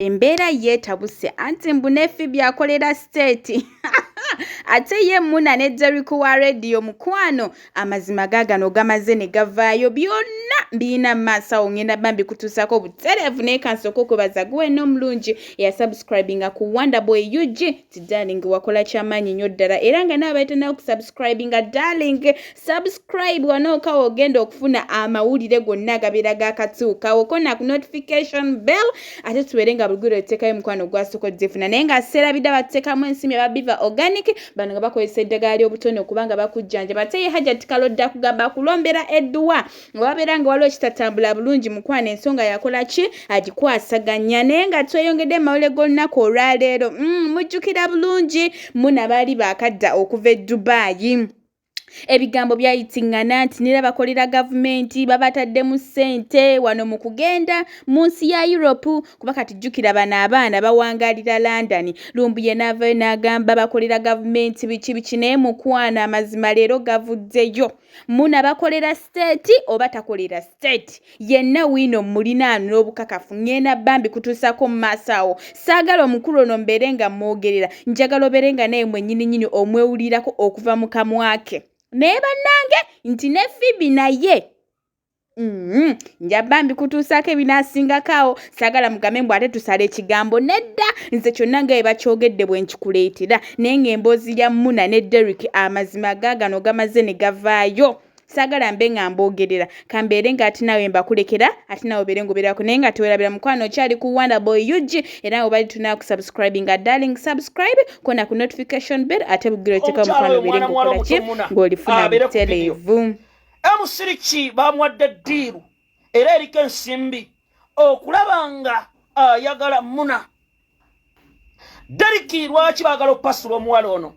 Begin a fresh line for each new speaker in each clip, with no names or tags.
Embeera yeetabuse anti mbu ne Phoebe akolera state ate ye Muna ne Derick wa radio mukwano amazima gaagano gamaze ne gavaayo byonna mbiina maasawo ngenda bambi kutuusako butereevu naye kansooka okwebaza gwe n'omulungi eyasubscribinga ku Wonderboy UG ti darling wakola kyamaanyi nnyo ddala era nga nawe baitanawo kusubscribinga darling subscribe wanookawo ogenda okufuna amawulire gonna agabeera gaakatuukawo kona ku notification bell ate tubeere nga buli gwe oteekayo mukwano gwasookodde funa naye nga seerabidde bateekamu ensimu eba Biva Organic bano nga bakozesa eddagala ly'obutono okubanga bakujjanjaba ate ye Hajjati Kalodda kugamba kulombera edduwa nga wabeera nga waliwo ekitatambula bulungi mukwano ensonga yakola ki agikwasaganya naye nga tweyongedde amawulire g'olunaku olwaleero mujjukira bulungi Muna baali baakadda okuva e Dubai. Ebigambo byayitingana nti nira bakolera gavumenti babataddemu ssente wano mu kugenda mu nsi ya Europe kuba kati jjukira bano abaana bawangalira London. Lumbuye n'avaayo n'agamba bakolera gavumenti biki naye mukwana amazima leero gavuddeyo. Muna bakolera state oba takolera state yenna wino mulinaano n'obukakafu ngenda bambi kutuusako mu maaso awo. Saagala omukulu ono mbeere nga mwogerera njagala obeere nga naye mwennyini omwewulirako okuva mu kamwake. Naye bannange nti ne Phoebe naye njabambi kutuusaako ebinaasingakaawo saagala mugambe mbw ate tusala ekigambo nedda nze kyonna nga bwe bakyogedde bwe nkikuleetera naye ng'emboozi lya Muna ne Derick amazima gaagano gamaze ne gavaayo saagala mbe nga mboogerera kambeere nga ate nawe mbakulekera ate nawe obeere ngobererako naye nga tewerabira mukwano okyali ku Wonderboy UG era nga bali tunaa ku subscribinga darling subscribe kona ku notification bell ate bugire oteeka mukwano obeere ngokola ki ng'olifuna butereevu.
Emusiriki bamuwadde ddiiru era eriko ensimbi okulaba nga ayagala Muna. Derick lwaki baagala opasula omuwala ono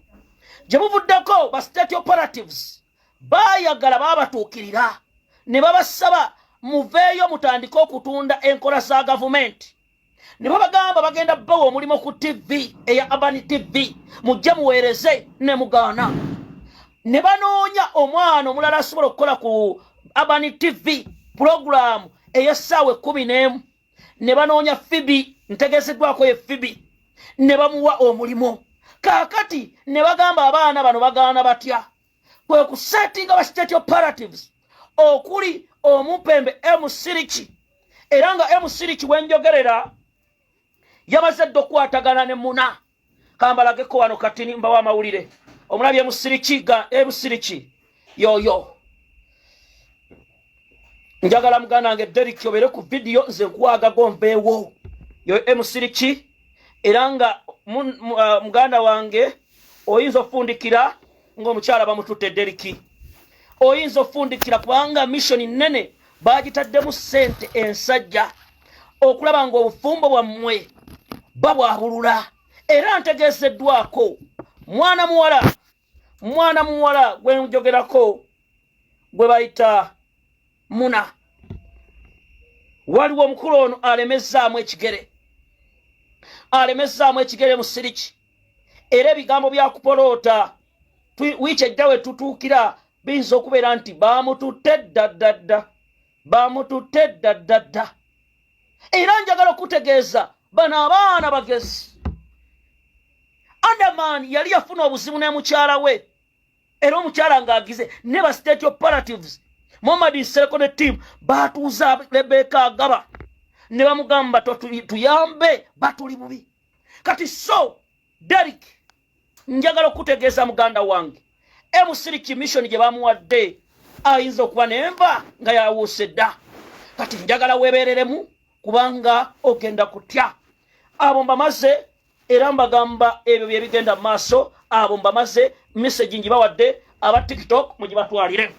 gye muvuddeko ba state operatives baayagala baabatuukirira ne babasaba muveeyo mutandike okutunda enkola za gavumenti ne babagamba bagenda bawa omulimu ku TV eya Urban TV mujje muweereze ne mugaana. Ne banoonya omwana omulala asobola okukola ku Urban TV program ey'essaawa 11 ne banoonya Phoebe ntegeezeddwako ye Phoebe ne bamuwa omulimu kaakati ne bagamba abaana bano bagaana batya kwe kusettinga ba state operatives okuli omupembe Emusiriki era nga Emusiriki wenjogerera yamaze dde okukwatagana ne Muna kambalageko wano kati mbawa amawulire omulabi Emusiriki yoyo njagala muganda wange Derick obeere ku video nze nkuwagago mbeewo yo Emusiriki era nga muganda wange oyinza ofundikira ng'omukyala bamututte Derick oyinza ofundikira kubanga mission nnene baagitaddemu ssente ensajja okulaba ng'obufumbo bwammwe babwabulula era ntegeezeddwako mwana muwala gwe njogerako gwe bayita Muna waliwo omukulu ono alemezzaamu ekigere Musiriki era ebigambo byakupoloota wiiki ejja we tutuukira biyinza okubeera nti baamututte ddadda era njagala okutegeeza bano abaana bagezi. Underman yali yafuna obuzibu ne mukyala we era omukyala ng'agize ne ba state operatives Mohammed Sereko ne team baatuuza Rebecca Agaba ne bamugamba tuyambe batuli bubi kati so Derick njagala okutegeeza muganda wange Emusiriki mission gye bamuwadde ayinza okuba nenva nga yawuuse dda kati njagala weebereremu kubanga ogenda kutya abo mbamaze era mbagamba ebyo bye bigenda mu maaso abo mbamaze message ngibawadde aba TikTok mugibatwalire.